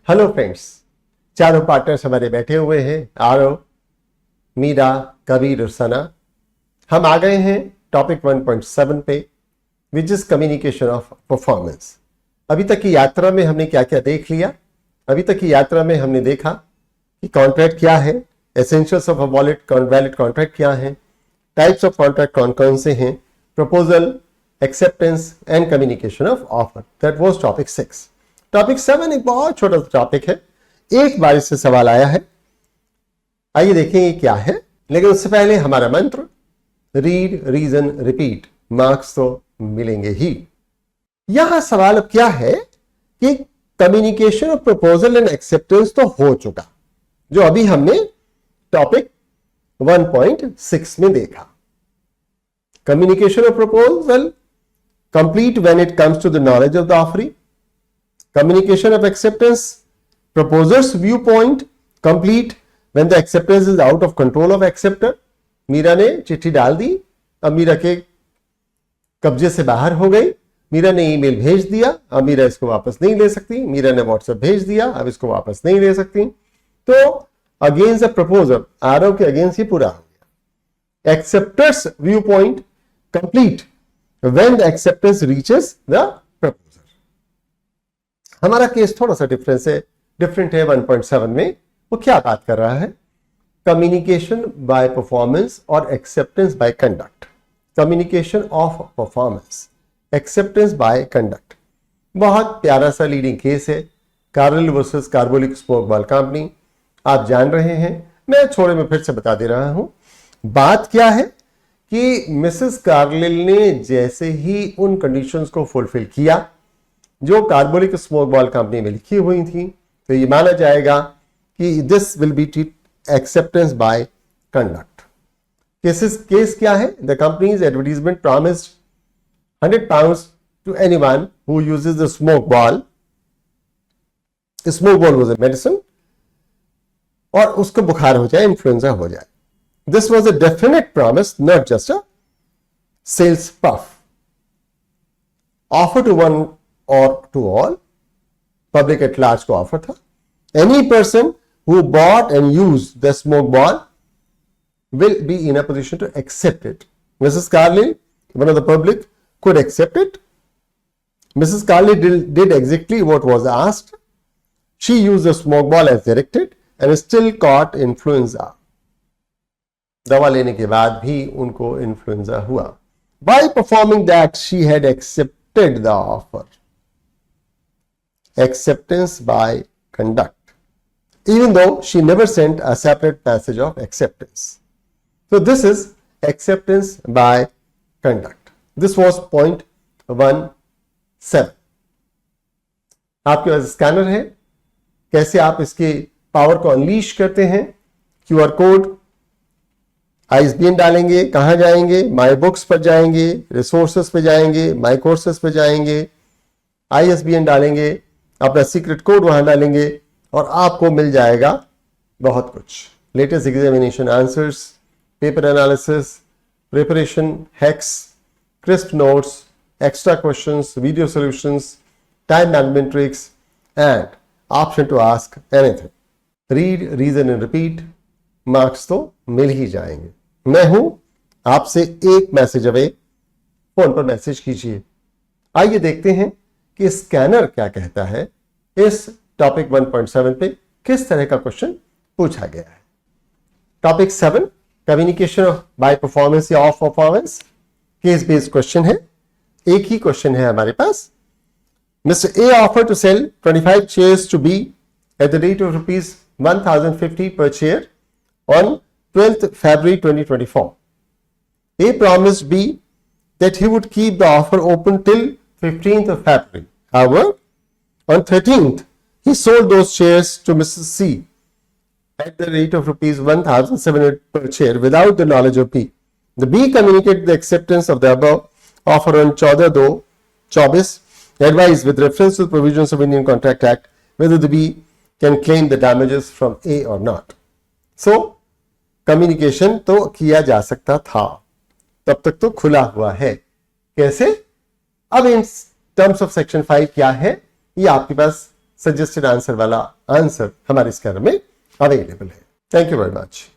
Hello friends, चारों partners हमारे बैठे हुए हैं, आरव, मीरा, कबीर और सना। हम आ गए हैं टॉपिक 1.7 पे, which is communication of performance. अभी तक की यात्रा में हमने क्या क्या देख लिया? अभी तक की यात्रा में हमने देखा कि कॉन्ट्रैक्ट क्या है, essentials of a valid contract क्या है, टाइप्स ऑफ कॉन्ट्रैक्ट कौन कौन से हैं, proposal, acceptance and communication of offer. That was topic 6। Topic 7 एक बहुत छोटा सा टॉपिक है, एक बार इससे सवाल आया है, आइए देखेंगे क्या है। लेकिन उससे पहले हमारा मंत्र, रीड रीजन रिपीट, मार्क्स तो मिलेंगे ही। यहां सवाल अब क्या है कि communication of proposal and acceptance तो हो चुका, जो अभी हमने टॉपिक 1.6 में देखा। Communication of proposal complete when it comes to the knowledge of the offeree. Communication of acceptance, proposer's viewpoint, complete when the acceptance is out of control of acceptor. Meera ने चिट्ठी डाल दी, अब मीरा के कब्जे से बाहर हो गई। मीरा ने ईमेल भेज दिया, अब मीरा इसको वापस नहीं ले सकती। मीरा ने व्हाट्सएप भेज दिया, अब इसको वापस नहीं ले सकती। तो अगेंस्ट द प्रपोजर, आरव के अगेंस्ट ही पूरा हो गया। Acceptors view point complete when the acceptance reaches the proposer. हमारा केस थोड़ा सा डिफरेंट है 1.7 में। वो क्या बात कर रहा है? कम्युनिकेशन बाय परफॉर्मेंस और acceptance by conduct. Communication of performance, acceptance by conduct. बहुत प्यारा सा लीडिंग केस है, Carlill versus carbolic smoke ball company. आप जान रहे हैं, मैं छोड़े में फिर से बता दे रहा हूं। बात क्या है कि मिसेस कार्लिल ने जैसे ही उन कंडीशंस को फुलफिल किया जो कार्बोलिक स्मोक बॉल कंपनी में लिखी हुई थी, तो ये माना जाएगा कि this will be acceptance by conduct. Case क्या है? The companies advertisement promised £100 to anyone who uses the smoke ball. Smoke ball was a medicine, और उसको बुखार हो जाए, इन्फ्लुएंजा हो जाए। This was a definite promise, not just a sales puff. Offer to one or to all, public at large को offer था। Any person who bought and used the smoke ball will be in a position to accept it. Mrs. Carlyle, one of the public, could accept it. Mrs. Carlyle did exactly what was asked. She used the smoke ball as directed and still caught influenza. दवा लेने के बाद भी उनको influenza हुआ। By performing that, she had accepted the offer. Acceptance by conduct, even though she never sent a separate message of acceptance. So this is acceptance by conduct. This was 0.17. आपके पास scanner है, कैसे आप इसके power को unleash करते हैं? QR code, ISBN डालेंगे, कहां जाएंगे? माई बुक्स पर जाएंगे, रिसोर्सेस पे जाएंगे, माई कोर्सेस पे जाएंगे, ISBN डालेंगे, अपना सीक्रेट कोड वहां डालेंगे और आपको मिल जाएगा बहुत कुछ। Latest examination answers, paper analysis, preparation hacks, crisp notes, extra questions, video solutions, time management tricks and option to ask anything. Read reason and repeat, marks तो मिल ही जाएंगे। मैं हूं आपसे एक मैसेज अवे, फोन पर मैसेज कीजिए। आइए देखते हैं कि स्कैनर क्या कहता है। इस टॉपिक 1.7 पे किस तरह का क्वेश्चन पूछा गया है। टॉपिक 7, कम्युनिकेशन बाय परफॉर्मेंस या of performance, case based question है। एक ही क्वेश्चन है हमारे पास। Mister A offer to sell 25 chairs to be at the rate of ₹1050 per chair on 12th February 2024. A promised B that he would keep the offer open till 15th of February. However, on 13th, he sold those shares to Mrs. C at the rate of ₹1,700 per share without the knowledge of B. The B communicated the acceptance of the above offer on 14/2/24, advised with reference to the provisions of Indian Contract Act whether the B can claim the damages from A or not. So, communication तो किया जा सकता था, तब तक तो खुला हुआ है। कैसे? अब इन टर्म्स ऑफ सेक्शन 5 क्या है, ये आपके पास सजेस्टेड आंसर वाला आंसर हमारे स्कैनर में अवेलेबल है। Thank you very much.